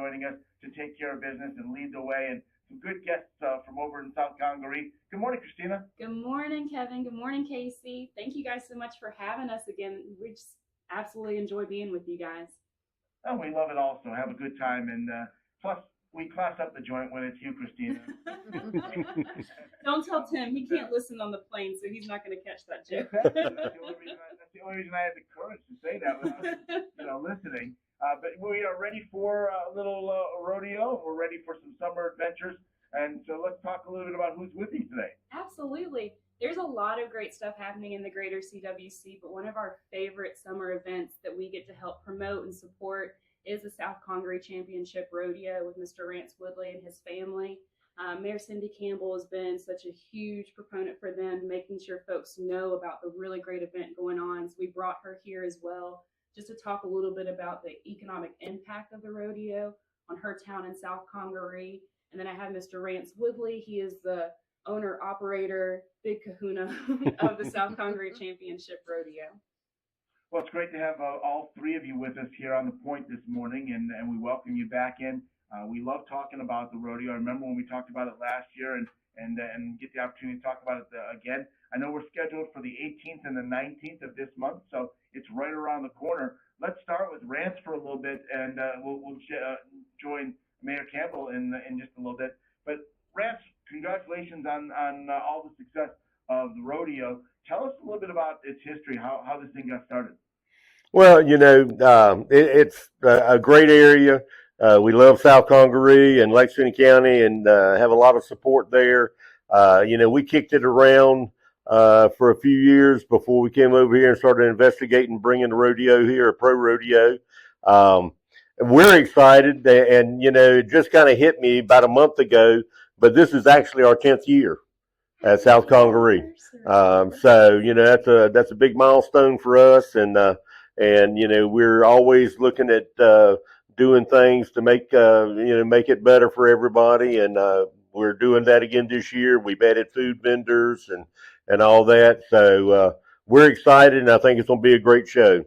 joining us to take care of business and lead the way, and some good guests from over in South Congaree. Good morning, Christina. Good morning, Kevin. Good morning, Casey. Thank you guys so much for having us again. We just absolutely enjoy being with you guys. Oh, we love it also. Have a good time, and plus we class up the joint when it's you, Christina. Don't tell Tim. He can't listen on the plane, so he's not going to catch that joke. That's the only reason I had the courage to say that without listening. But we are ready for a little rodeo. We're ready for some summer adventures. And so let's talk a little bit about who's with you today. Absolutely. There's a lot of great stuff happening in the greater CWC, but one of our favorite summer events that we get to help promote and support is the South Congaree Championship Rodeo with Mr. Rance Woodley and his family. Mayor Cindy Campbell has been such a huge proponent for them, making sure folks know about the really great event going on. So we brought her here as well, just to talk a little bit about the economic impact of the rodeo on her town in South Congaree. And then I have Mr. Rance Woodley. He is the owner, operator, big kahuna of the South Congaree Championship Rodeo. Well, it's great to have all three of you with us here on the point this morning, and we welcome you back in. We love talking about the rodeo. I remember when we talked about it last year, and get the opportunity to talk about it again. I know we're scheduled for the 18th and the 19th of this month, so it's right around the corner. Let's start with Rance for a little bit, and we'll join Mayor Campbell in just a little bit. But Rance, congratulations on all the success of the rodeo. Tell us a little bit about its history, how this thing got started. Well, it's a great area. We love South Congaree and Lexington County, and have a lot of support there. We kicked it around for a few years before we came over here and started investigating bringing the rodeo here, a pro rodeo. We're excited, and it just kind of hit me about a month ago, but this is actually our 10th year at South Congaree. So that's a big milestone for us, and we're always looking at doing things to make it better for everybody, and we're doing that again this year. We've added food vendors and all that, so we're excited, and I think it's going to be a great show.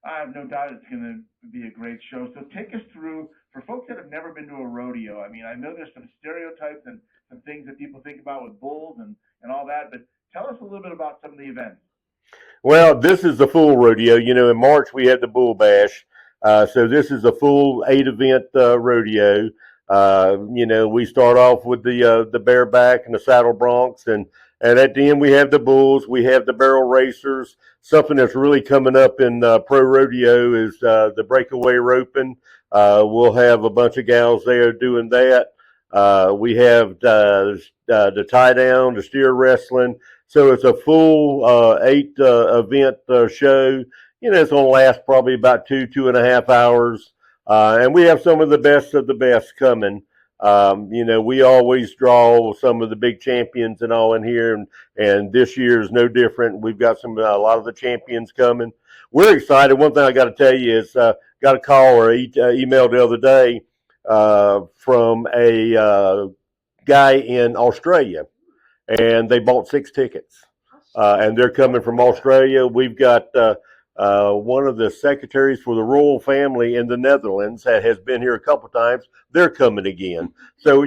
I have no doubt it's going to be a great show. So take us through, for folks that have never been to a rodeo. I mean, I know there's some stereotypes and some things that people think about with bulls and all that, but tell us a little bit about some of the events. Well, this is the full rodeo. In March we had the Bull Bash. So this is a full 8-event rodeo. We start off with the bareback and the saddle broncs, and at the end we have the bulls, we have the barrel racers. Something that's really coming up in pro rodeo is the breakaway roping. We'll have a bunch of gals there doing that. We have the tie down, the steer wrestling. So it's a full 8-event show. It's going to last probably about 2.5 hours. And we have some of the best coming. We always draw some of the big champions and all in here, and this year is no different. We've got a lot of the champions coming. We're excited. One thing I got to tell you is, got a call or email the other day from a guy in Australia, and they bought 6 tickets, and they're coming from Australia. We've got one of the secretaries for the royal family in the Netherlands that has been here a couple times. They're coming again. So,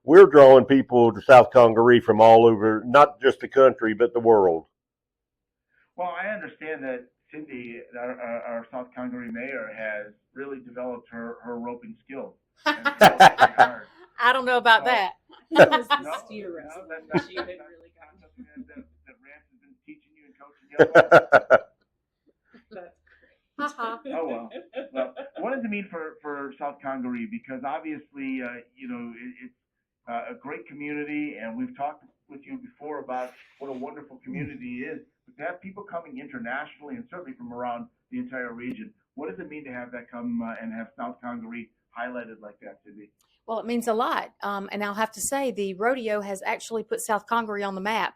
we're drawing people to South Congaree from all over, not just the country, but the world. Well, I understand that Cindy, our South Congaree mayor, has really developed her roping skills. I don't know about that. That was the steer wrestling. She had really gotten that Rance has been teaching you and coaching you. Oh, well, what does it mean for South Congaree? Because obviously, it's a great community, and we've talked with you before about what a wonderful community is. But to have people coming internationally and certainly from around the entire region, what does it mean to have that come and have South Congaree highlighted like that, Cindy? Well, it means a lot. And I'll have to say the rodeo has actually put South Congaree on the map.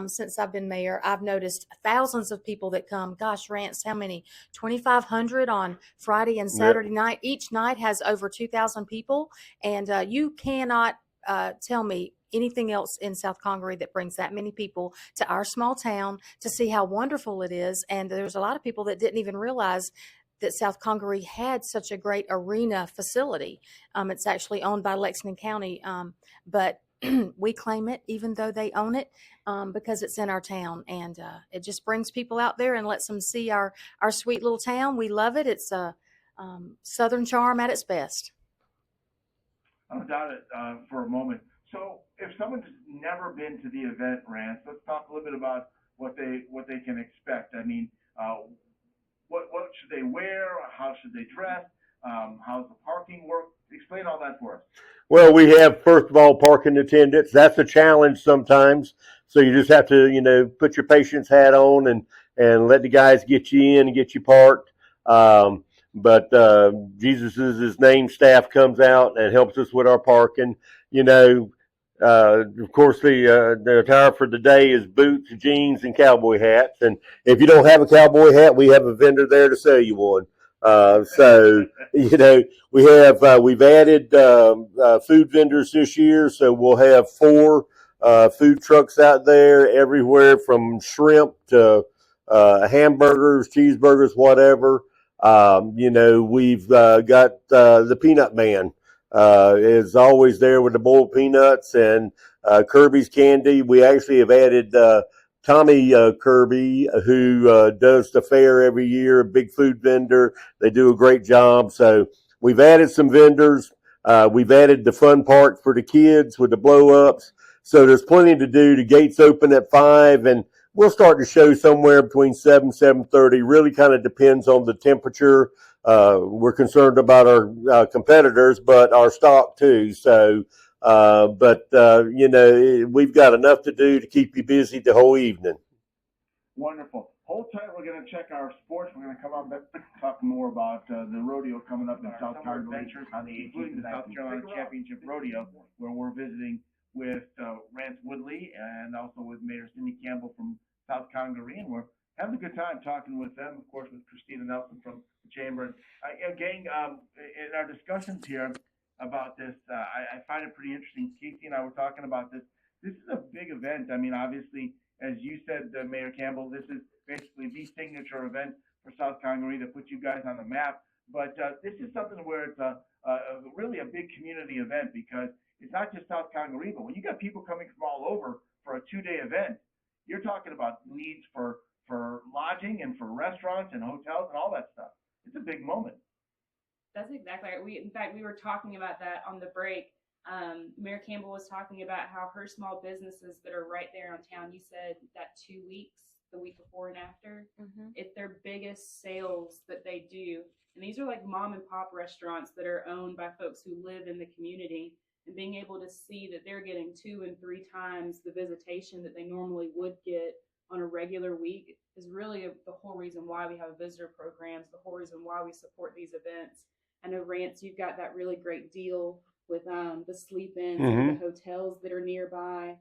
Since I've been mayor, I've noticed thousands of people that come. Gosh, Rance, how many? 2,500 on Friday and Saturday night. Each night has over 2,000 people. And you cannot tell me anything else in South Congaree that brings that many people to our small town to see how wonderful it is. And there's a lot of people that didn't even realize that South Congaree had such a great arena facility. It's actually owned by Lexington County, but we claim it even though they own it, because it's in our town, and it just brings people out there and lets them see our sweet little town. We love it. It's a Southern charm at its best. I don't doubt it for a moment. So if someone's never been to the event, Rance, let's talk a little bit about what they can expect. I mean, what should they wear? How should they dress? How's the parking work? Explain all that for us. Well, we have, first of all, parking attendants. That's a challenge sometimes. So you just have to, put your patient's hat on and let the guys get you in and get you parked. But His name staff comes out and helps us with our parking. Of course, the attire for the day is boots, jeans, and cowboy hats. And if you don't have a cowboy hat, we have a vendor there to sell you one. We've added food vendors this year, so we'll have 4 food trucks out there, everywhere from shrimp to hamburgers, cheeseburgers, whatever. We've got the Peanut Man is always there with the boiled peanuts, and Kirby's Candy. We actually have added Tommy Kirby, who does the fair every year, a big food vendor. They do a great job. So we've added some vendors. We've added the fun park for the kids with the blow-ups. So there's plenty to do. The gates open at 5, and we'll start the show somewhere between 7:30. Really kind of depends on the temperature. We're concerned about our competitors, but our stock too. So we've got enough to do to keep you busy the whole evening. Wonderful. Hold tight. We're going to check our sports. We're going to come up and talk more about the rodeo coming up in South Congaree on the 18th, the South Carolina Championship Rodeo, where we're visiting with Rance Woodley and also with Mayor Cindy Campbell from South Congaree, and we're having a good time talking with them, of course, with Christina Nelson from the Chamber. Gang, in our discussions here about this, I find it pretty interesting. Casey and I were talking about this. This is a big event. I mean, obviously, as you said, Mayor Campbell, this is basically the signature event for South Congaree that puts you guys on the map. But this is something where it's really a big community event, because it's not just South Congaree, but when you got people coming from all over for a 2-day event, you're talking about needs for lodging and for restaurants and hotels and all that stuff. It's a big moment. That's exactly right. In fact, we were talking about that on the break. Mayor Campbell was talking about how her small businesses that are right there on town, you said that 2 weeks, the week before and after, it's their biggest sales that they do. And these are like mom and pop restaurants that are owned by folks who live in the community, and being able to see that they're getting 2 and 3 times the visitation that they normally would get on a regular week is really the whole reason why we have visitor programs, the whole reason why we support these events. I know, Rance, you've got that really great deal with the sleep-ins and the hotels that are nearby,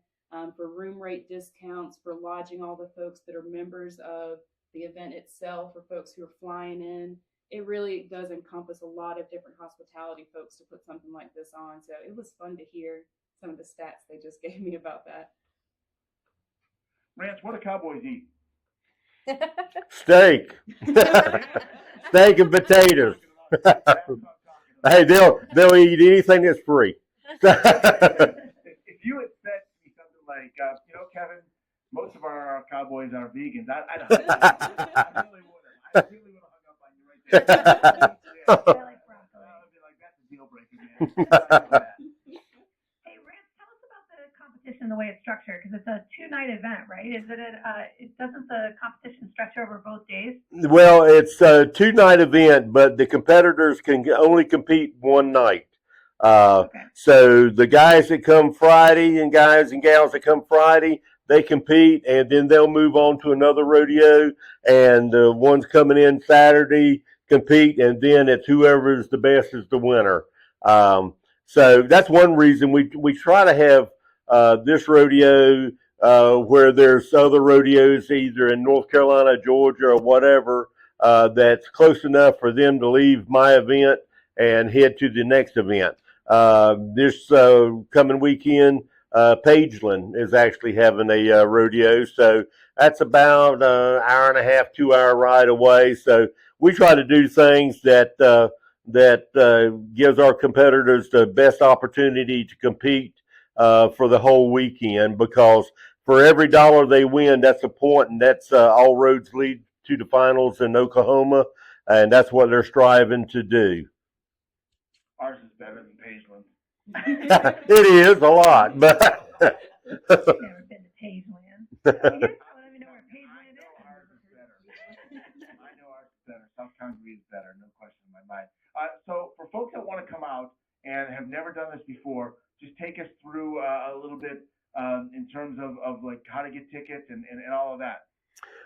for room rate discounts, for lodging all the folks that are members of the event itself, for folks who are flying in. It really does encompass a lot of different hospitality folks to put something like this on. So it was fun to hear some of the stats they just gave me about that. Rance, what do Cowboys eat? Steak. Steak and potatoes. Hey, they'll eat anything that's free. If you had said to me something like, Kevin, most of our Cowboys are vegans, I really would have. I really would have hung up on you right there. I'd be like, that's a deal breaker, man. Hey, Rance, tell us about the competition, the way it's structured, because it's a 2-night event, right? Doesn't the competition stretch over both days? Well, it's a 2-night event, but the competitors can only compete one night. Okay. So the guys that come Friday and guys and gals that come Friday, they compete, and then they'll move on to another rodeo, and the ones coming in Saturday compete, and then it's whoever is the best is the winner. So that's one reason we try to have this rodeo where there's other rodeos either in North Carolina, Georgia, or whatever, that's close enough for them to leave my event and head to the next event. This coming weekend, Pageland is actually having a rodeo, so that's about an hour and a half, 2-hour ride away. So we try to do things that gives our competitors the best opportunity to compete for the whole weekend, because for every dollar they win, that's a point, and that's all roads lead to the finals in Oklahoma, and that's what they're striving to do. Ours is better than Pageland. It is a lot, but I've never been to Pageland. You guys don't even know where Pageland is. Ours is better. I know ours is better. South Congaree is better, no question in my mind. So for folks that want to come out and have never done this before, just take us through a little bit in terms of like how to get tickets and all of that.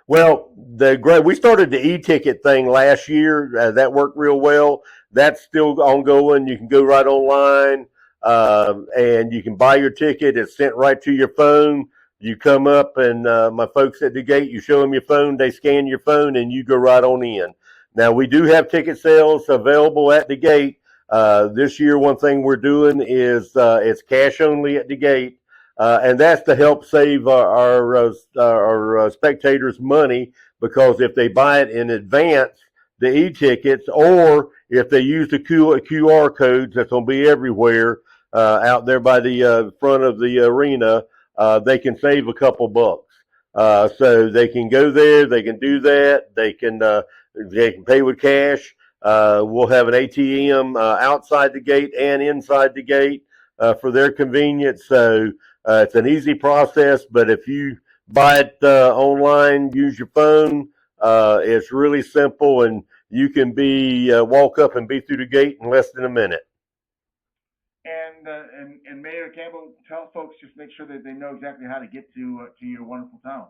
well, we started the e-ticket thing last year. That worked real well. That's still ongoing. You can go right online, and you can buy your ticket. It's sent right to your phone. You come up, and my folks at the gate, you show them your phone. They scan your phone, and you go right on in. Now, we do have ticket sales available at the gate. This year, one thing we're doing is it's cash only at the gate. And that's to help save our spectators money, because if they buy it in advance, the e-tickets, or if they use the QR codes that's going to be everywhere out there by the front of the arena, they can save a couple bucks. So they can go there, they can do that, they can pay with cash. We'll have an ATM outside the gate and inside the gate for their convenience. So it's an easy process, but if you buy it online, use your phone, it's really simple, and you can walk up and be through the gate in less than a minute. And Mayor Campbell, tell folks, just make sure that they know exactly how to get to your wonderful town.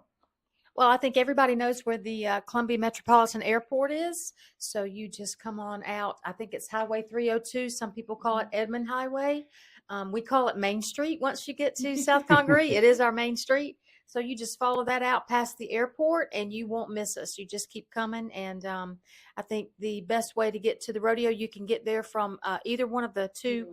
Well, I think everybody knows where the Columbia Metropolitan Airport is. So you just come on out. I think it's Highway 302. Some people call it Edmond Highway. We call it Main Street once you get to South Congaree. It is our main street. So you just follow that out past the airport, and you won't miss us. You just keep coming. And I think the best way to get to the rodeo, you can get there from either one of the two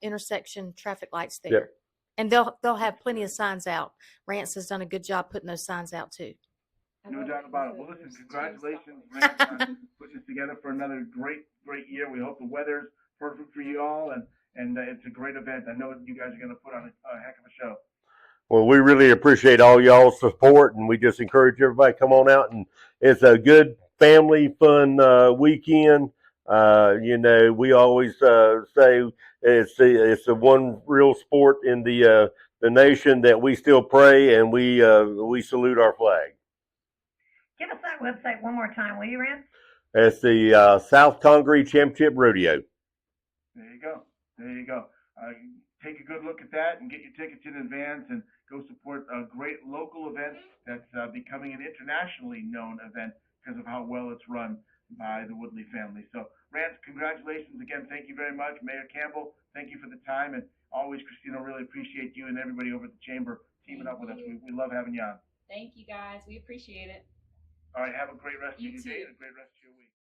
intersection traffic lights there. Yep. And they'll have plenty of signs out. Rance has done a good job putting those signs out too. No doubt about it. Well, listen, congratulations, Rance, on putting this together for another great year. We hope the weather's perfect for you all, and it's a great event. I know you guys are going to put on a heck of a show. Well, we really appreciate all y'all's support, and we just encourage everybody to come on out. And it's a good family fun weekend. We always say it's the one real sport in the nation that we still pray, and we salute our flag. Give us that website one more time, will you, Rance? It's the South Congaree Championship Rodeo. There you go. Take a good look at that and get your tickets in advance, and go support a great local event that's becoming an internationally known event because of how well it's run by the Woodley family. So, Rance, congratulations again. Thank you very much. Mayor Campbell, thank you for the time. And always, Christina, really appreciate you and everybody over at the Chamber teaming up with us. We love having you on. Thank you, guys. We appreciate it. All right, have a great rest of your day and a great rest of your week.